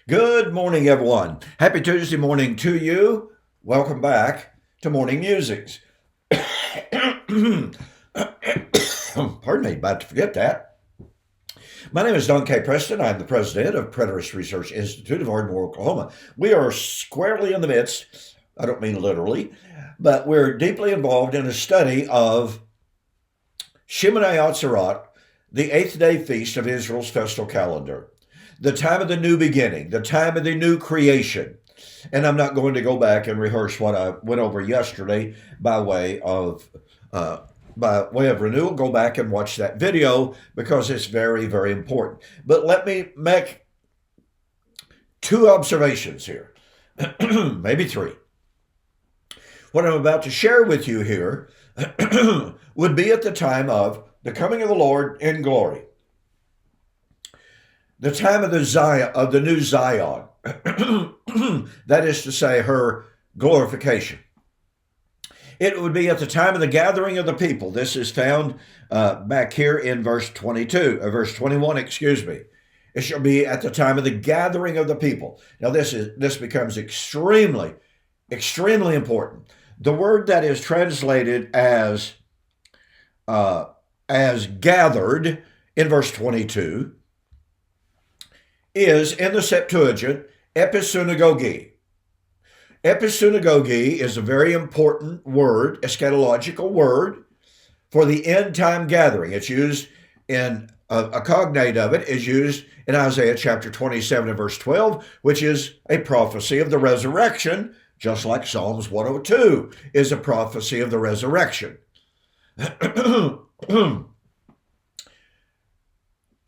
Good morning, everyone. Happy Tuesday morning to you. Welcome back to Morning Musings. Pardon me, about to forget that. My name is Don K. Preston. I'm the president of Preterist Research Institute of Ardmore, Oklahoma. We are squarely in the midst, I don't mean literally, but we're deeply involved in a study of Shemeni Atzerat, the eighth day feast of Israel's festal calendar, the time of the new beginning, the time of the new creation. And I'm not going to go back and rehearse what I went over yesterday by way of renewal. Go back and watch that video because it's very, very important. But let me make two observations here, maybe three. What I'm about to share with you here would be at the time of the coming of the Lord in glory, the time of the new Zion, that is to say, her glorification. It would be at the time of the gathering of the people. This is found back here in verse 21, excuse me. It shall be at the time of the gathering of the people. Now this becomes extremely, extremely important. The word that is translated as gathered in verse 22 is in the Septuagint episynagoge. Episynagoge is a very important word, eschatological word, for the end time gathering. It's used in a cognate of it is used in Isaiah chapter 27 and verse 12, which is a prophecy of the resurrection, just like Psalms 102 is a prophecy of the resurrection.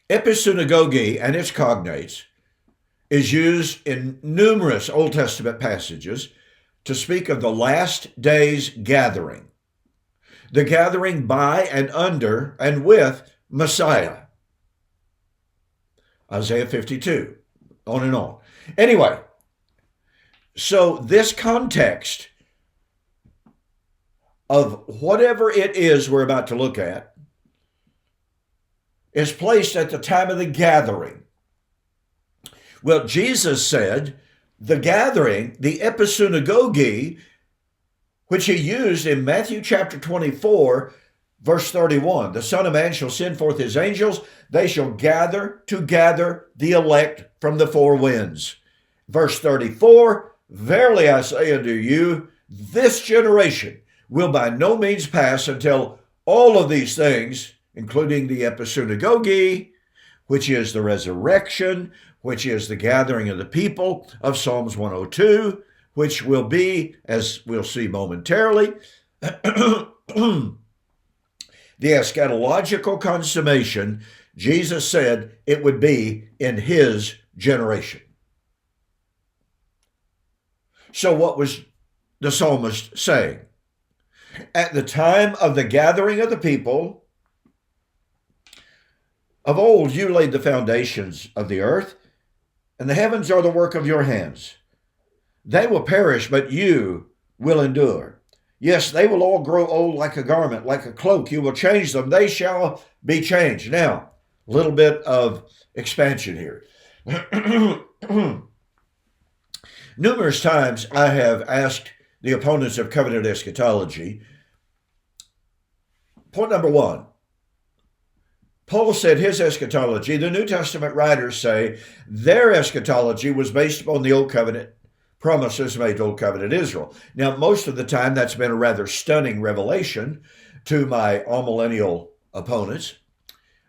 Episynagoge and its cognates is used in numerous Old Testament passages to speak of the last day's gathering, the gathering by and under and with Messiah. Isaiah 52, on and on. Anyway, so this context of whatever it is we're about to look at is placed at the time of the gathering. Well, Jesus said the gathering, the episynagoge, which he used in Matthew chapter 24, verse 31, the Son of Man shall send forth his angels, they shall gather together the elect from the four winds. Verse 34, verily I say unto you, this generation will by no means pass until all of these things, including the episynagoge, which is the resurrection, which is the gathering of the people of Psalms 102, which will be, as we'll see momentarily, the eschatological consummation. Jesus said it would be in his generation. So what was the psalmist saying? At the time of the gathering of the people, of old you laid the foundations of the earth, and the heavens are the work of your hands. They will perish, but you will endure. Yes, they will all grow old like a garment, like a cloak. You will change them. They shall be changed. Now, a little bit of expansion here. Numerous times I have asked the opponents of covenant eschatology, point number one, Paul said his eschatology, the New Testament writers say their eschatology was based upon the Old Covenant promises made to Old Covenant Israel. Now, most of the time, that's been a rather stunning revelation to my amillennial opponents.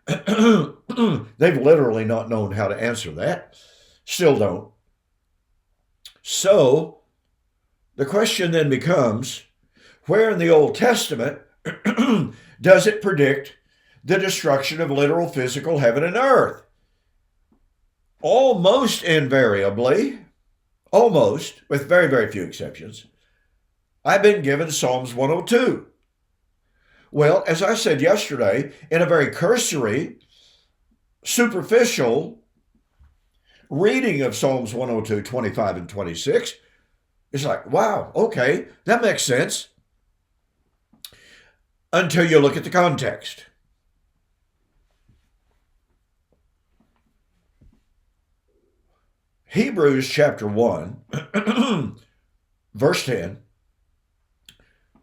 They've literally not known how to answer that, still don't. So, the question then becomes, where in the Old Testament does it predict the destruction of literal physical heaven and earth? Almost invariably, almost, with very, very few exceptions, I've been given Psalms 102. Well, as I said yesterday, in a very cursory, superficial reading of Psalms 102, 25 and 26, it's like, wow, okay, that makes sense. Until you look at the context. Hebrews chapter 1, verse 10,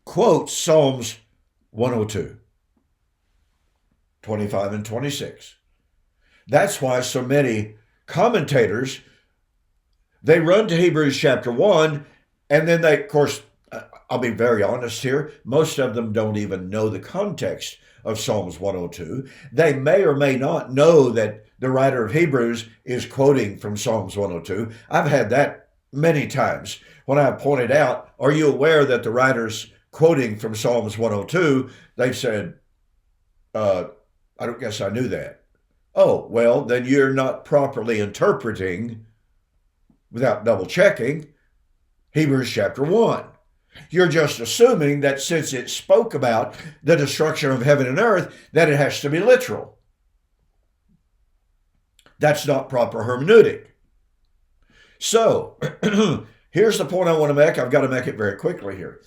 quotes Psalms 102, 25 and 26. That's why so many commentators, they run to Hebrews chapter 1, and then they, of course, I'll be very honest here, most of them don't even know the context of Psalms 102. They may or may not know that the writer of Hebrews is quoting from Psalms 102. I've had that many times when I've pointed out, are you aware that the writer's quoting from Psalms 102? They've said, I don't guess I knew that. Oh, well, then you're not properly interpreting, without double checking, Hebrews chapter 1. You're just assuming that since it spoke about the destruction of heaven and earth, that it has to be literal. That's not proper hermeneutic. So, here's the point I want to make. I've got to make it very quickly here.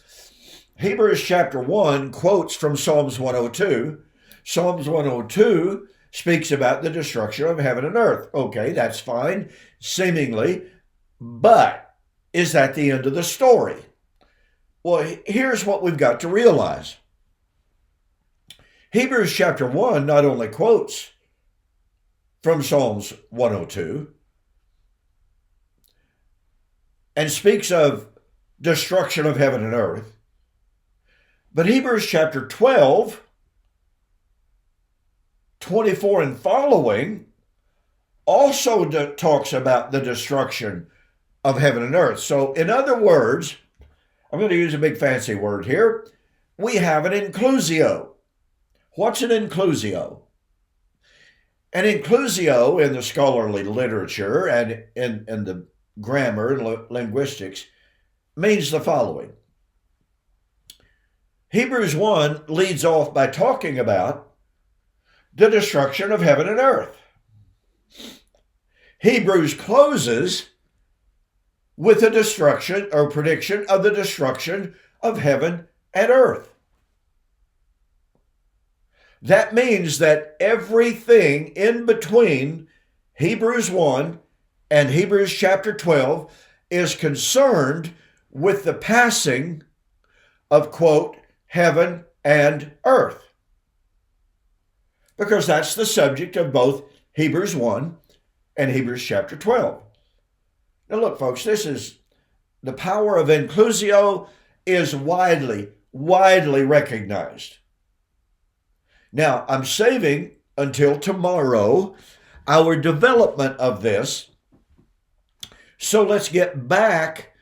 Hebrews chapter 1 quotes from Psalms 102. Psalms 102 speaks about the destruction of heaven and earth. Okay, that's fine, seemingly. But is that the end of the story? Well, here's what we've got to realize. Hebrews chapter 1 not only quotes from Psalms 102 and speaks of destruction of heaven and earth, but Hebrews chapter 12, 24 and following also talks about the destruction of heaven and earth. So in other words, I'm going to use a big fancy word here. We have an inclusio. What's an inclusio? An inclusio in the scholarly literature and in the grammar and linguistics means the following. Hebrews 1 leads off by talking about the destruction of heaven and earth. Hebrews closes with the destruction or prediction of the destruction of heaven and earth. That means that everything in between Hebrews 1 and Hebrews chapter 12 is concerned with the passing of, quote, heaven and earth. Because that's the subject of both Hebrews 1 and Hebrews chapter 12. Now look, folks, this is the power of inclusio is widely recognized. Now, I'm saving until tomorrow our development of this. So let's get back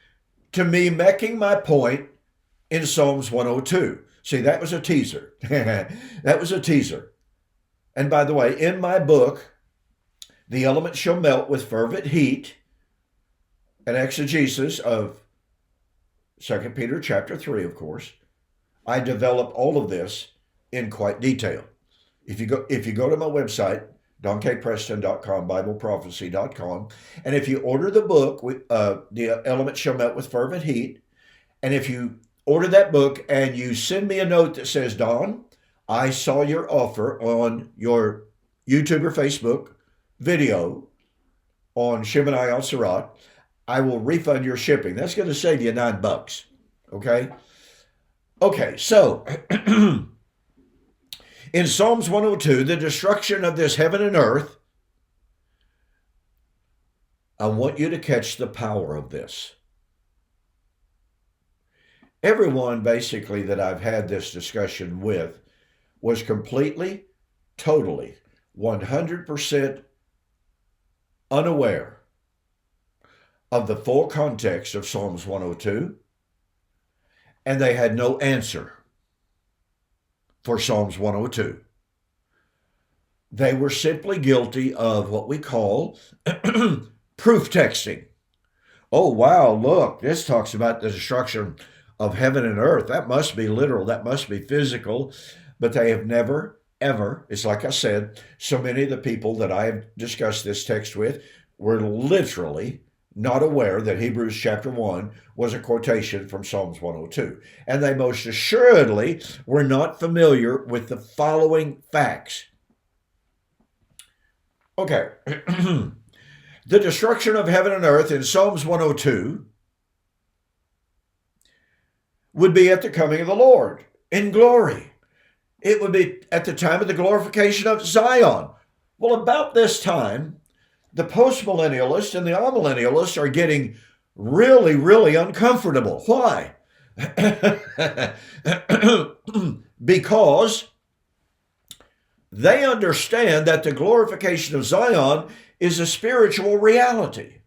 to me making my point in Psalms 102. See, that was a teaser. That was a teaser. And by the way, in my book, The Elements Shall Melt with Fervent Heat, an exegesis of 2 Peter chapter 3, of course, I develop all of this in quite detail. If you go to my website, donkpreston.com, bibleprophecy.com, and if you order the book, The Elements Shall Melt with Fervent Heat, and if you order that book and you send me a note that says, Don, I saw your offer on your YouTube or Facebook video on Shemeni Atzerat, I will refund your shipping. That's going to save you $9. Okay? Okay, so in Psalms 102, the destruction of this heaven and earth, I want you to catch the power of this. Everyone basically that I've had this discussion with was completely, totally, 100% unaware of the full context of Psalms 102, and they had no answer for Psalms 102. They were simply guilty of what we call proof texting. Oh, wow, look, this talks about the destruction of heaven and earth. That must be literal. That must be physical. But they have never, ever, it's like I said, so many of the people that I have discussed this text with were literally not aware that Hebrews chapter 1 was a quotation from Psalms 102. And they most assuredly were not familiar with the following facts. Okay. the destruction of heaven and earth in Psalms 102 would be at the coming of the Lord in glory. It would be at the time of the glorification of Zion. Well, about this time, the postmillennialists and the amillennialists are getting really, really uncomfortable. Why? Because they understand that the glorification of Zion is a spiritual reality.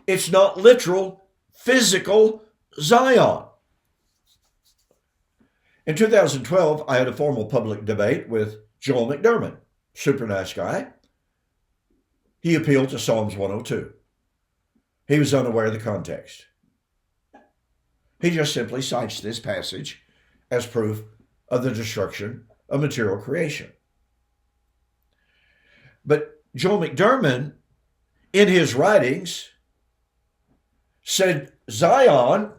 It's not literal, physical Zion. In 2012, I had a formal public debate with Joel McDermott, super nice guy. He appealed to Psalms 102. He was unaware of the context. He just simply cites this passage as proof of the destruction of material creation. But Joel McDermott, in his writings, said Zion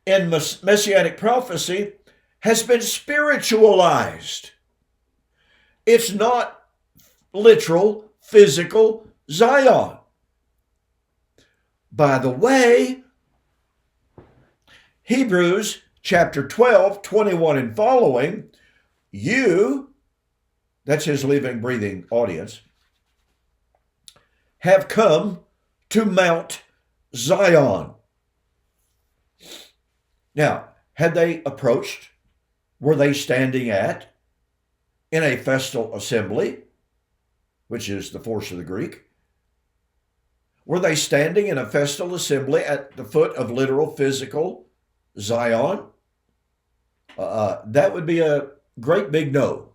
in Messianic prophecy has been spiritualized. It's not literal, physical Zion. By the way, Hebrews chapter 12, 21 and following, you, that's his living, breathing audience, have come to Mount Zion. Now, had they approached, were they standing at, in a festal assembly, which is the force of the Greek? Were they standing in a festal assembly at the foot of literal physical Zion? That would be a great big no.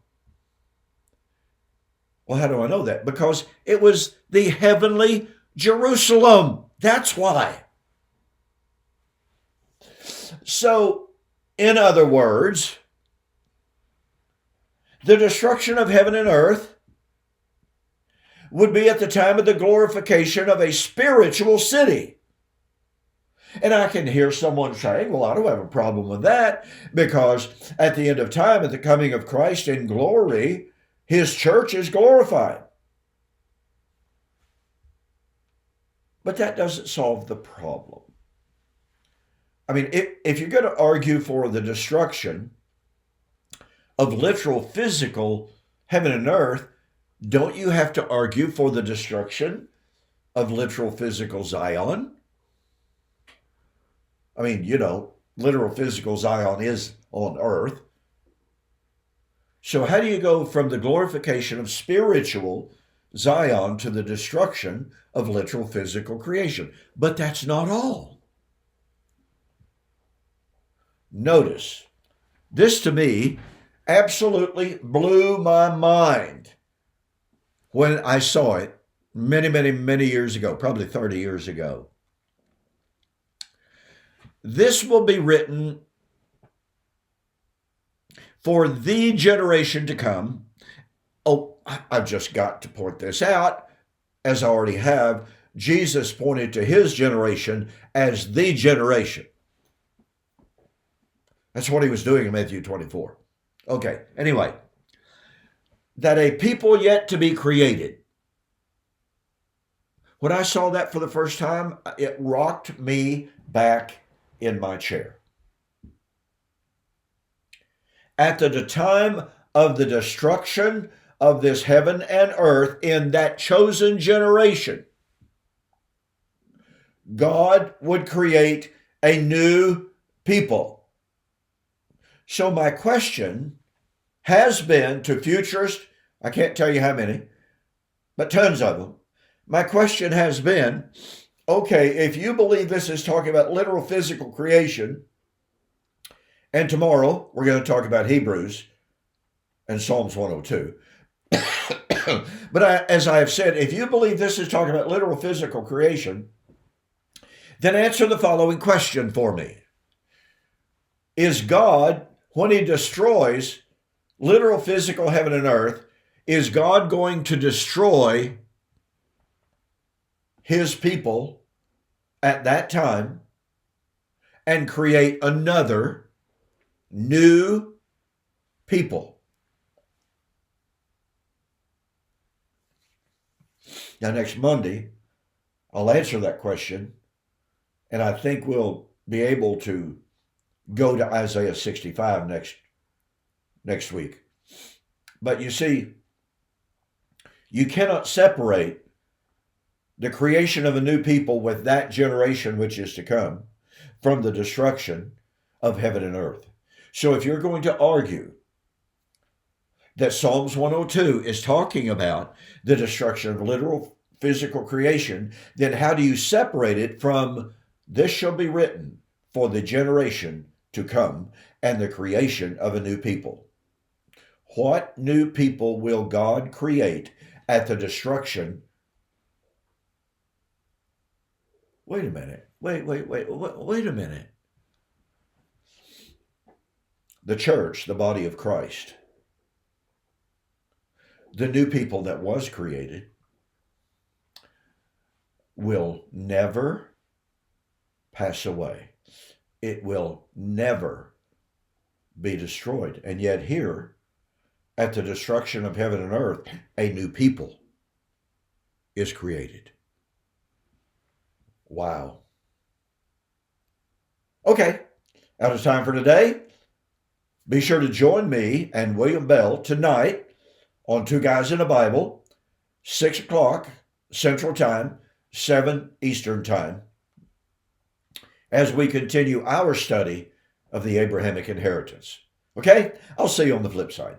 Well, how do I know that? Because it was the heavenly Jerusalem. That's why. So, in other words, the destruction of heaven and earth would be at the time of the glorification of a spiritual city. And I can hear someone saying, well, I don't have a problem with that, because at the end of time, at the coming of Christ in glory, his church is glorified. But that doesn't solve the problem. I mean, if you're going to argue for the destruction of literal physical heaven and earth, don't you have to argue for the destruction of literal physical Zion? I mean, literal physical Zion is on earth. So how do you go from the glorification of spiritual Zion to the destruction of literal physical creation? But that's not all. Notice, this to me absolutely blew my mind when I saw it many, many, many years ago, probably 30 years ago. This will be written for the generation to come. Oh, I've just got to point this out, as I already have. Jesus pointed to his generation as the generation. That's what he was doing in Matthew 24. Okay, anyway, that a people yet to be created. When I saw that for the first time, it rocked me back in my chair. At the time of the destruction of this heaven and earth in that chosen generation, God would create a new people. So my question has been to futurists, I can't tell you how many, but tons of them. My question has been, okay, if you believe this is talking about literal physical creation, and tomorrow we're going to talk about Hebrews and Psalms 102. But as I have said, if you believe this is talking about literal physical creation, then answer the following question for me. Is God, when he destroys literal physical heaven and earth, is God going to destroy his people at that time and create another new people? Now, next Monday, I'll answer that question, and I think we'll be able to go to Isaiah 65 next week. But you see, you cannot separate the creation of a new people with that generation which is to come from the destruction of heaven and earth. So if you're going to argue that Psalms 102 is talking about the destruction of literal physical creation, then how do you separate it from this shall be written for the generation to come and the creation of a new people? What new people will God create at the destruction? Wait a minute. Wait a minute. The church, the body of Christ, the new people that was created, will never pass away. It will never be destroyed. And yet here, at the destruction of heaven and earth, a new people is created. Wow. Okay, out of time for today. Be sure to join me and William Bell tonight on Two Guys in the Bible, 6 o'clock Central Time, 7 Eastern Time, as we continue our study of the Abrahamic inheritance. Okay? I'll see you on the flip side.